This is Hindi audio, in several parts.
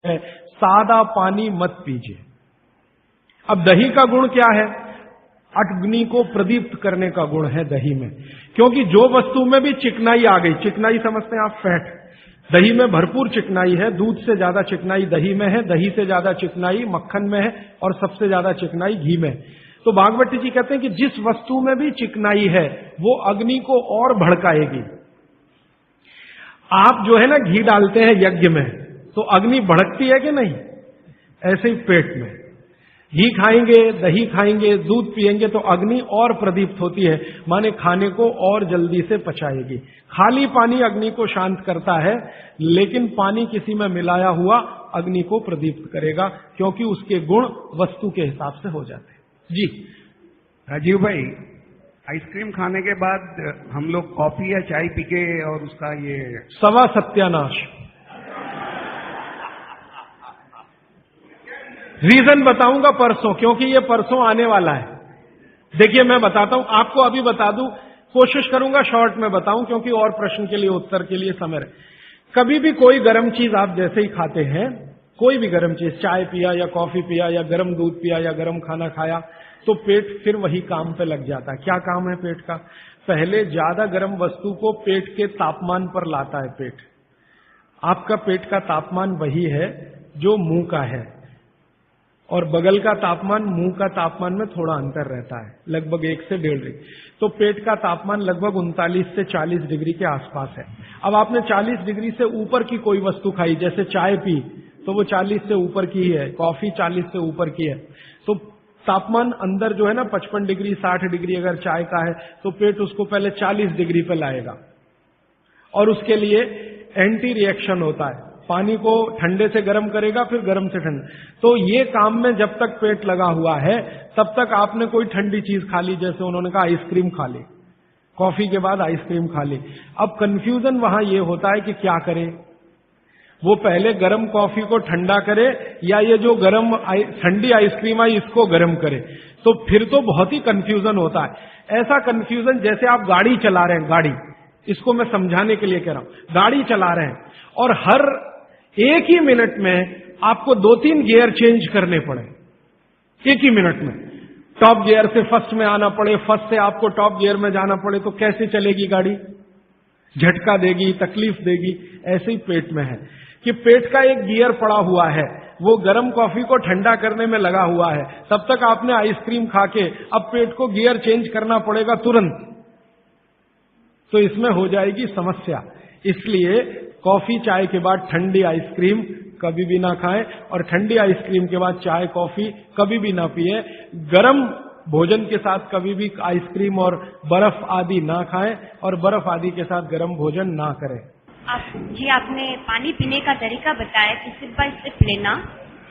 है, सादा पानी मत पीजिए। अब दही का गुण क्या है? अग्नि को प्रदीप्त करने का गुण है दही में, क्योंकि जो वस्तु में भी चिकनाई आ गई, चिकनाई समझते हैं आप, फैट, दही में भरपूर चिकनाई है, दूध से ज्यादा चिकनाई दही में है, दही से ज्यादा चिकनाई मक्खन में है, और सबसे ज्यादा चिकनाई घी में। तो भागवती जी कहते हैं कि जिस वस्तु में भी चिकनाई है वो अग्नि को और भड़काएगी। आप जो है ना घी डालते हैं यज्ञ में, तो अग्नि भड़कती है कि नहीं? ऐसे ही पेट में घी खाएंगे, दही खाएंगे, दूध पिएंगे तो अग्नि और प्रदीप्त होती है, माने खाने को और जल्दी से पचाएगी। खाली पानी अग्नि को शांत करता है, लेकिन पानी किसी में मिलाया हुआ अग्नि को प्रदीप्त करेगा, क्योंकि उसके गुण वस्तु के हिसाब से हो जाते हैं। जी राजीव भाई, आइसक्रीम खाने के बाद हम लोग कॉफी या चाय पी के और उसका ये सवा सत्यानाश। रीजन बताऊंगा परसों, क्योंकि ये परसों आने वाला है। देखिए मैं बताता हूं आपको, अभी बता दूं, कोशिश करूंगा शॉर्ट में बताऊं, क्योंकि और प्रश्न के लिए उत्तर के लिए समय है। कभी भी कोई गर्म चीज आप जैसे ही खाते हैं, कोई भी गर्म चीज, चाय पिया या कॉफी पिया या गर्म दूध पिया या गर्म खाना खाया, तो पेट फिर वही काम पे लग जाता है। क्या काम है पेट का? पहले ज्यादा गर्म वस्तु को पेट के तापमान पर लाता है पेट। आपका पेट का तापमान वही है जो मुंह का है, और बगल का तापमान मुंह का तापमान में थोड़ा अंतर रहता है, लगभग 1 से 1.5 डिग्री। तो पेट का तापमान लगभग 39 से 40 डिग्री के आसपास है। अब आपने 40 डिग्री से ऊपर की कोई वस्तु खाई, जैसे चाय पी, तो वो 40 से ऊपर की है, कॉफी 40 से ऊपर की है, तो तापमान अंदर जो है ना 55 डिग्री 60 डिग्री अगर चाय का है, तो पेट उसको पहले 40 डिग्री पे लाएगा, और उसके लिए एंटी रिएक्शन होता है, पानी को ठंडे से गर्म करेगा, फिर गर्म से ठंडा। तो ये काम में जब तक पेट लगा हुआ है, तब तक आपने कोई ठंडी चीज खा ली, जैसे उन्होंने कहा आइसक्रीम खा ली, कॉफी के बाद आइसक्रीम खा ली। अब कंफ्यूजन वहां ये होता है कि क्या करे, वो पहले गर्म कॉफी को ठंडा करे या ये जो गर्म ठंडी आइसक्रीम आई इसको गर्म करे, तो फिर तो बहुत ही कंफ्यूजन होता है। ऐसा कंफ्यूजन जैसे आप गाड़ी चला रहे हैं, गाड़ी, इसको मैं समझाने के लिए कह रहा हूं, गाड़ी चला रहे हैं और हर 1 ही मिनट में आपको 2-3 गियर चेंज करने पड़े, 1 ही मिनट में। टॉप गियर से फर्स्ट में आना पड़े, फर्स्ट से आपको टॉप गियर में जाना पड़े, तो कैसे चलेगी गाड़ी? झटका देगी, तकलीफ देगी। ऐसे ही पेट में है कि पेट का एक गियर पड़ा हुआ है, वो गर्म कॉफी को ठंडा करने में लगा हुआ है, तब तक आपने आइसक्रीम खा के अब पेट को गियर चेंज करना पड़ेगा तुरंत, तो इसमें हो जाएगी समस्या। इसलिए कॉफी चाय के बाद ठंडी आइसक्रीम कभी भी ना खाएं, और ठंडी आइसक्रीम के बाद चाय कॉफी कभी भी ना पिए। गरम भोजन के साथ कभी भी आइसक्रीम और बर्फ आदि ना खाएं, और बर्फ आदि के साथ गर्म भोजन ना करें। आपने पानी पीने का तरीका बताया कि सिप बाय सिप लेना,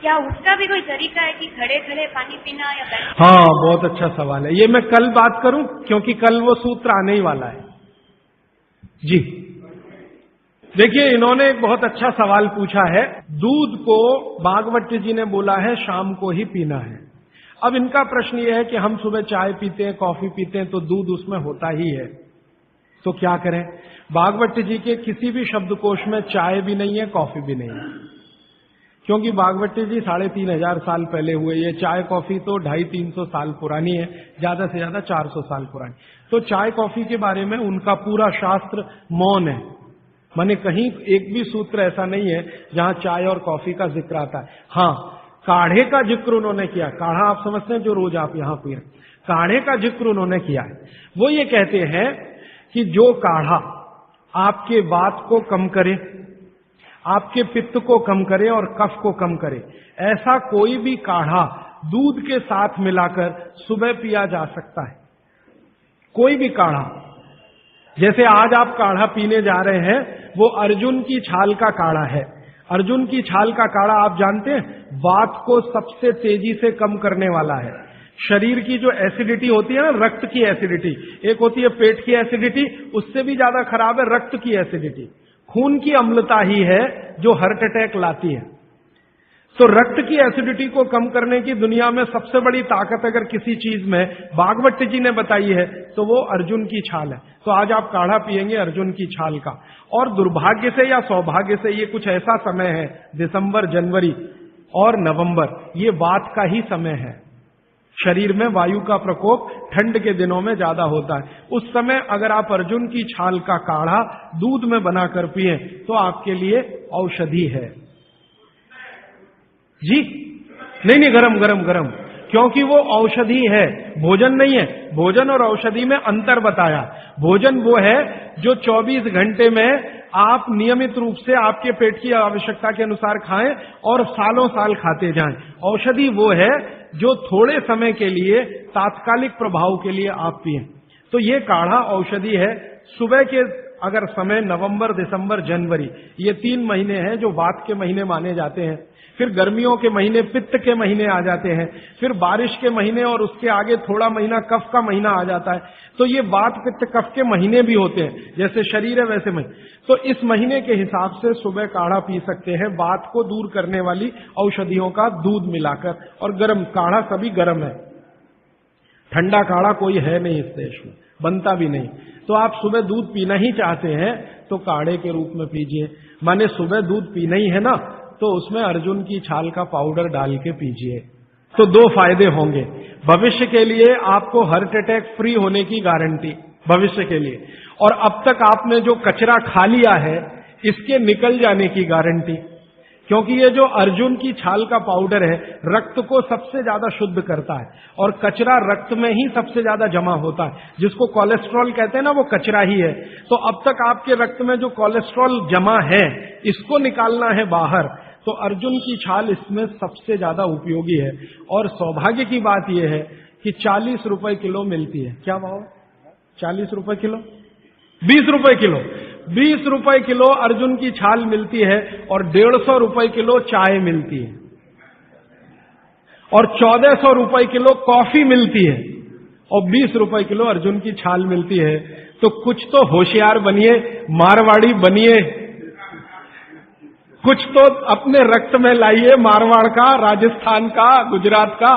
क्या उसका भी कोई तरीका है कि खड़े खड़े पानी पीना या बैठ? हाँ, बहुत अच्छा सवाल है, ये मैं कल बात करूं, क्योंकि कल वो सूत्र आने ही वाला है। जी देखिए, इन्होंने एक बहुत अच्छा सवाल पूछा है। दूध को भागवत जी ने बोला है शाम को ही पीना है। अब इनका प्रश्न यह है कि हम सुबह चाय पीते हैं, कॉफी पीते हैं, तो दूध उसमें होता ही है, तो क्या करें? भागवत जी के किसी भी शब्दकोश में चाय भी नहीं है, कॉफी भी नहीं है, क्योंकि भागवत जी 3500 साल पहले हुए। ये चाय कॉफी तो 250-300 साल पुरानी है, ज्यादा से ज्यादा 400 साल पुरानी। तो चाय कॉफी के बारे में उनका पूरा शास्त्र मौन है, माने कहीं एक भी सूत्र ऐसा नहीं है जहां चाय और कॉफी का जिक्र आता है। हाँ, काढ़े का जिक्र उन्होंने किया। काढ़ा आप समझते हैं जो रोज आप यहां पी रहे, काढ़े का जिक्र उन्होंने किया है। वो ये कहते हैं कि जो काढ़ा आपके वात को कम करे, आपके पित्त को कम करे और कफ को कम करे, ऐसा कोई भी काढ़ा दूध के साथ मिलाकर सुबह पिया जा सकता है। कोई भी काढ़ा, जैसे आज आप काढ़ा पीने जा रहे हैं, वो अर्जुन की छाल का काढ़ा है। अर्जुन की छाल का काढ़ा आप जानते हैं, वात को सबसे तेजी से कम करने वाला है। शरीर की जो एसिडिटी होती है ना, रक्त की एसिडिटी, एक होती है पेट की एसिडिटी, उससे भी ज्यादा खराब है रक्त की एसिडिटी। खून की अम्लता ही है जो हार्ट अटैक लाती है। तो रक्त की एसिडिटी को कम करने की दुनिया में सबसे बड़ी ताकत अगर किसी चीज में भागवत जी ने बताई है तो वो अर्जुन की छाल है। तो आज आप काढ़ा पिएंगे अर्जुन की छाल का। और दुर्भाग्य से या सौभाग्य से ये कुछ ऐसा समय है, दिसंबर, जनवरी और नवंबर, ये वात का ही समय है। शरीर में वायु का प्रकोप ठंड के दिनों में ज्यादा होता है। उस समय अगर आप अर्जुन की छाल का काढ़ा दूध में बनाकर पिए तो आपके लिए औषधि है। जी नहीं, गरम गरम गरम, क्योंकि वो औषधि है, भोजन नहीं है। भोजन और औषधि में अंतर बताया। भोजन वो है जो 24 घंटे में आप नियमित रूप से आपके पेट की आवश्यकता के अनुसार खाएं और सालों साल खाते जाएं। औषधि वो है जो थोड़े समय के लिए, तात्कालिक प्रभाव के लिए आप पिएं। तो ये काढ़ा औषधि है। सुबह के अगर समय नवंबर, दिसंबर, जनवरी, ये 3 महीने हैं जो वात के महीने माने जाते हैं। फिर गर्मियों के महीने पित्त के महीने आ जाते हैं। फिर बारिश के महीने और उसके आगे थोड़ा महीना कफ का महीना आ जाता है। तो ये वात, पित्त, कफ के महीने भी होते हैं। जैसे शरीर है वैसे महीने। तो इस महीने के हिसाब से सुबह काढ़ा पी सकते हैं, वात को दूर करने वाली औषधियों का दूध मिलाकर। और गर्म काढ़ा सभी गर्म है, ठंडा काढ़ा कोई है नहीं इस देश में, बनता भी नहीं। तो आप सुबह दूध पीना ही चाहते हैं तो काढ़े के रूप में पीजिए। माने सुबह दूध पीना ही है ना, तो उसमें अर्जुन की छाल का पाउडर डाल के पीजिए। तो 2 फायदे होंगे। भविष्य के लिए आपको हार्ट अटैक फ्री होने की गारंटी, भविष्य के लिए। और अब तक आपने जो कचरा खा लिया है इसके निकल जाने की गारंटी। क्योंकि ये जो अर्जुन की छाल का पाउडर है रक्त को सबसे ज्यादा शुद्ध करता है। और कचरा रक्त में ही सबसे ज्यादा जमा होता है, जिसको कोलेस्ट्रॉल कहते हैं ना, वो कचरा ही है। तो अब तक आपके रक्त में जो कोलेस्ट्रॉल जमा है इसको निकालना है बाहर। तो अर्जुन की छाल इसमें सबसे ज्यादा उपयोगी है। और सौभाग्य की बात यह है कि 40 रुपए किलो मिलती है। क्या भाव? 40 रुपए किलो, 20 रुपए किलो, 20 रुपए किलो अर्जुन की छाल मिलती है। और 150 रुपए किलो चाय मिलती है। और 1400 रुपए किलो कॉफी मिलती है। और 20 रुपए किलो अर्जुन की छाल मिलती है। तो कुछ तो होशियार बनिए, मारवाड़ी बनिए, कुछ तो अपने रक्त में लाइए, मारवाड़ का, राजस्थान का, गुजरात का।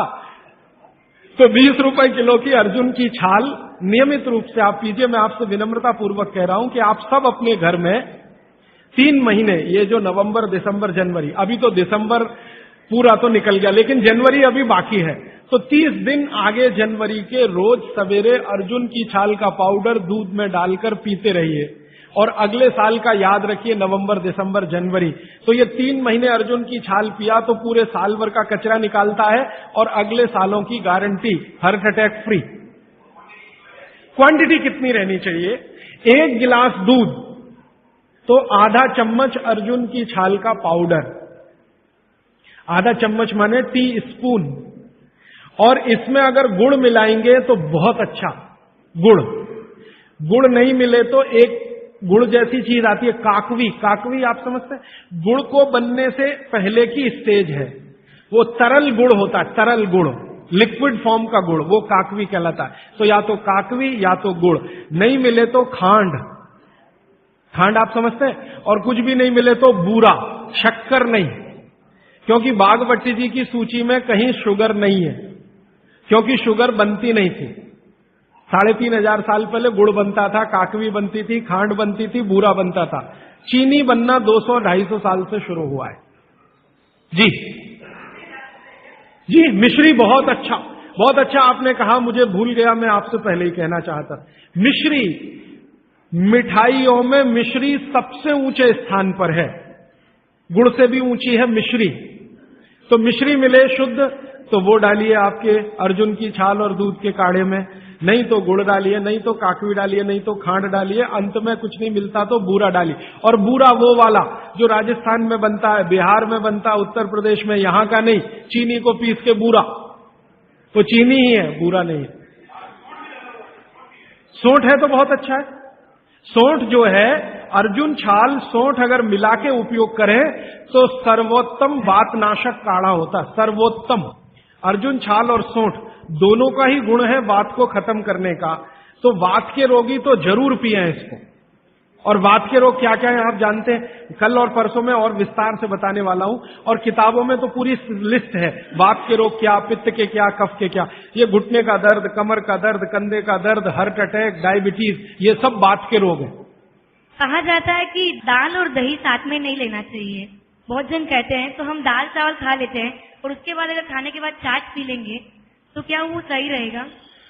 तो 20 रुपए किलो की अर्जुन की छाल नियमित रूप से आप पीजिए। मैं आपसे विनम्रता पूर्वक कह रहा हूं कि आप सब अपने घर में 3 महीने, ये जो नवंबर, दिसंबर, जनवरी, अभी तो दिसंबर पूरा तो निकल गया लेकिन जनवरी अभी बाकी है, तो 30 दिन आगे जनवरी के रोज सवेरे अर्जुन की छाल का पाउडर दूध में डालकर पीते रहिए। और अगले साल का याद रखिए, नवंबर, दिसंबर, जनवरी। तो ये 3 महीने अर्जुन की छाल पिया तो पूरे साल भर का कचरा निकालता है। और अगले सालों की guarantee, heart attack free. Quantity कितनी रहनी चाहिए? 1 गिलास दूध तो आधा चम्मच अर्जुन की छाल का पाउडर, आधा चम्मच माने टी स्पून। और इसमें अगर गुड़ मिलाएंगे तो बहुत अच्छा। गुड़ नहीं मिले तो एक गुड़ जैसी चीज आती है, काकवी। काकवी आप समझते हैं? गुड़ को बनने से पहले की स्टेज है, वो तरल गुड़ होता है, तरल गुड़, लिक्विड फॉर्म का गुड़, वो काकवी कहलाता है। तो या तो काकवी या तो गुड़, नहीं मिले तो खांड। खांड आप समझते हैं? और कुछ भी नहीं मिले तो बूरा, शक्कर नहीं, क्योंकि बागवती जी की सूची में कहीं शुगर नहीं है, क्योंकि शुगर बनती नहीं थी। 3500 साल पहले गुड़ बनता था, काकवी बनती थी, खांड बनती थी, बूरा बनता था। चीनी बनना 200-250 साल से शुरू हुआ है। जी, मिश्री बहुत अच्छा, बहुत अच्छा आपने कहा, मुझे भूल गया, मैं आपसे पहले ही कहना चाहता। मिश्री, मिठाइयों में मिश्री सबसे ऊंचे स्थान पर है, गुड़ से भी ऊंची है मिश्री। तो मिश्री मिले शुद्ध तो वो डालिए आपके अर्जुन की छाल और दूध के काढ़े में, नहीं तो गुड़ डालिए, नहीं तो काकवी डालिए, नहीं तो खांड डालिए, अंत में कुछ नहीं मिलता तो बूरा डालिए। और बूरा वो वाला जो राजस्थान में बनता है, बिहार में बनता है, उत्तर प्रदेश में, यहां का नहीं, चीनी को पीस के बूरा, तो चीनी ही है, बूरा नहीं है। सोंठ है तो बहुत अच्छा है। सोंठ जो है, अर्जुन छाल सोंठ अगर मिला के उपयोग करें तो सर्वोत्तम वातनाशक काढ़ा होता है, सर्वोत्तम। अर्जुन छाल और सोंठ दोनों का ही गुण है वात को खत्म करने का। तो वात के रोगी तो जरूर पिए इसको। और वात के रोग क्या क्या है आप जानते हैं। कल और परसों में और विस्तार से बताने वाला हूं, और किताबों में तो पूरी लिस्ट है, वात के रोग क्या, पित्त के क्या, कफ के क्या। ये घुटने का दर्द, कमर का दर्द, कंधे का दर्द, हार्ट अटैक, डायबिटीज, ये सब वात के रोग है। कहा जाता है कि दाल और दही साथ में नहीं लेना चाहिए। बहुत जन कहते हैं तो हम दाल चावल खा लेते हैं और उसके बाद अगर खाने के बाद छाछ पी लेंगे तो क्या वो सही रहेगा?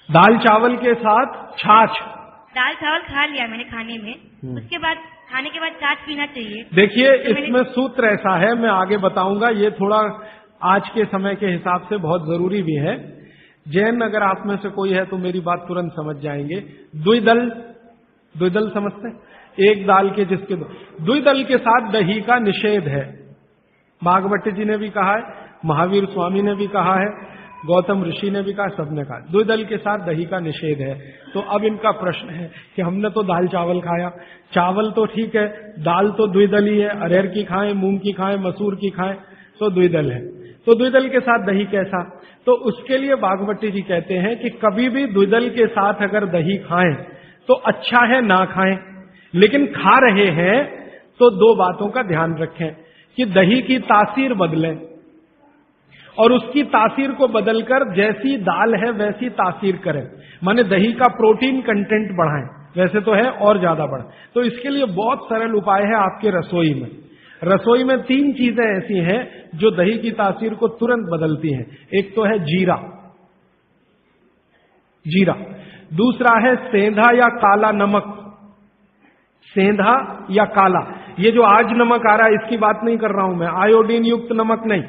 दाल चावल के साथ छाछ, दाल चावल खा लिया मैंने खाने में, उसके बाद खाने के बाद छाछ पीना चाहिए। देखिए इसमें सूत्र ऐसा है, मैं आगे बताऊंगा, ये थोड़ा आज के समय के हिसाब से बहुत जरूरी भी है। जैन अगर आप में से कोई है तो मेरी बात तुरंत समझ जाएंगे। द्विदल समझते हैं? एक दाल के जिसके द्विदल के साथ दही का निषेध है। भागवत जी ने भी कहा है, महावीर स्वामी ने भी कहा है, गौतम ऋषि ने भी कहा, सबने कहा द्विदल के साथ दही का निषेध है। तो अब इनका प्रश्न है कि हमने तो दाल चावल खाया, चावल तो ठीक है, दाल तो द्विदल ही है, अरहर की खाएं, मूंग की खाएं, मसूर की खाएं तो द्विदल है। तो द्विदल के साथ दही कैसा? तो उसके लिए भागवती जी कहते हैं कि कभी भी द्विदल के साथ अगर दही खाएं तो अच्छा है ना खाएं, लेकिन खा रहे हैं तो दो बातों का ध्यान रखें कि दही की तासीर बदलें और उसकी तासीर को बदलकर जैसी दाल है वैसी तासीर करें, माने दही का प्रोटीन कंटेंट बढ़ाएं, वैसे तो है और ज्यादा बढ़े। तो इसके लिए बहुत सरल उपाय है आपके रसोई में। रसोई में 3 चीजें ऐसी हैं जो दही की तासीर को तुरंत बदलती हैं। एक तो है जीरा, दूसरा है सेंधा या काला नमक, सेंधा या काला, ये जो आज नमक आ रहा है इसकी बात नहीं कर रहा हूं मैं, आयोडीन युक्त नमक नहीं,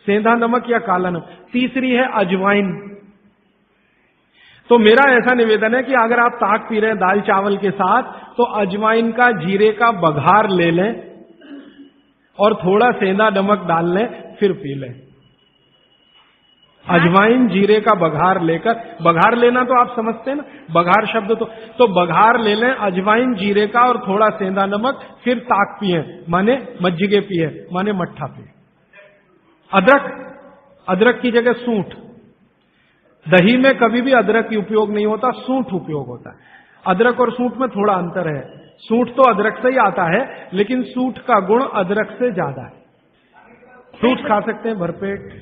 सेंधा नमक या काला नमक। तीसरी है अजवाइन। तो मेरा ऐसा निवेदन है कि अगर आप ताक पी रहे हैं दाल चावल के साथ तो अजवाइन का, जीरे का बघार ले लें और थोड़ा सेंधा नमक डाल लें, फिर पी लें। अजवाइन जीरे का बघार लेकर, बघार लेना तो आप समझते हैं ना, बघार शब्द तो बघार ले लें अजवाइन जीरे का और थोड़ा सेंधा नमक, फिर ताक पिए, माने मज्जिगे पिए, माने मट्ठा पिए। अदरक की जगह सूंठ, दही में कभी भी अदरक की उपयोग नहीं होता, सूंठ उपयोग होता है। अदरक और सूंठ में थोड़ा अंतर है, सूंठ तो अदरक से ही आता है लेकिन सूंठ का गुण अदरक से ज्यादा है। फ्रूट्स खा सकते हैं भरपेट।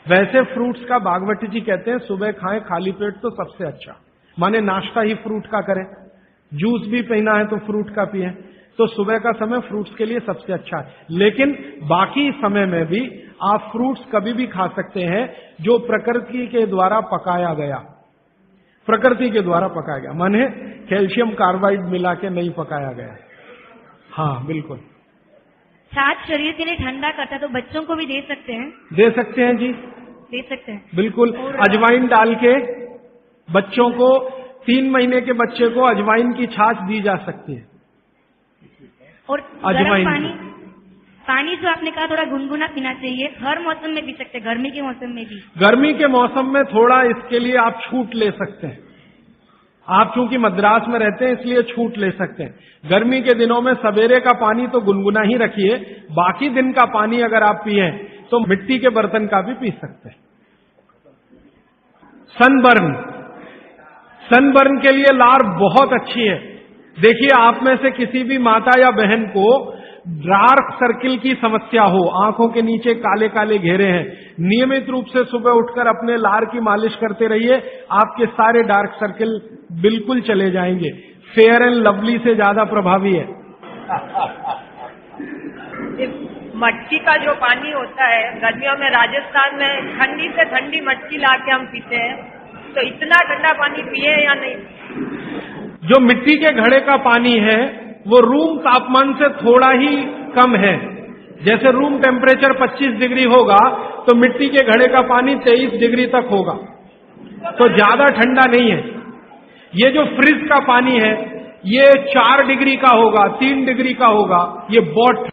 वैसे फ्रूट्स का भागवती जी कहते हैं सुबह खाएं खाली पेट तो सबसे अच्छा, माने नाश्ता ही फ्रूट का करें, जूस भी पीना है तो फ्रूट का पिए, तो सुबह का समय फ्रूट्स के लिए सबसे अच्छा है। लेकिन बाकी समय में भी आप फ्रूट्स कभी भी खा सकते हैं जो प्रकृति के द्वारा पकाया गया, माने कैल्शियम कार्बाइड मिला के नहीं पकाया गया। हाँ बिल्कुल। छाछ शरीर के लिए ठंडा करता है तो बच्चों को भी दे सकते हैं? दे सकते हैं जी, दे सकते हैं बिल्कुल। अजवाइन डाल के बच्चों को, 3 महीने के बच्चे को अजवाइन की छाछ दी जा सकती है। और अजवाइन पानी जो आपने कहा थोड़ा गुनगुना पीना चाहिए, हर मौसम में पी सकते हैं, गर्मी के मौसम में भी? गर्मी के मौसम में थोड़ा इसके लिए आप छूट ले सकते हैं। आप चूंकि मद्रास में रहते हैं इसलिए छूट ले सकते हैं। गर्मी के दिनों में सवेरे का पानी तो गुनगुना ही रखिए, बाकी दिन का पानी अगर आप पिए तो मिट्टी के बर्तन का भी पी सकते हैं। सनबर्न के लिए लार बहुत अच्छी है। देखिए आप में से किसी भी माता या बहन को डार्क सर्किल की समस्या हो, आंखों के नीचे काले काले घेरे हैं, नियमित रूप से सुबह उठकर अपने लार की मालिश करते रहिए, आपके सारे डार्क सर्किल बिल्कुल चले जाएंगे। फेयर एंड लवली से ज्यादा प्रभावी है। मटकी का जो पानी होता है गर्मियों में राजस्थान में ठंडी से ठंडी मटकी लाके हम पीते हैं, तो इतना ठंडा पानी पिए या नहीं? जो मिट्टी के घड़े का पानी है वो रूम तापमान से थोड़ा ही कम है। जैसे रूम टेम्परेचर 25 डिग्री होगा तो मिट्टी के घड़े का पानी 23 डिग्री तक होगा, तो ज्यादा ठंडा नहीं है। ये जो फ्रिज का पानी है ये 4 डिग्री का होगा, 3 डिग्री का होगा, ये बहुत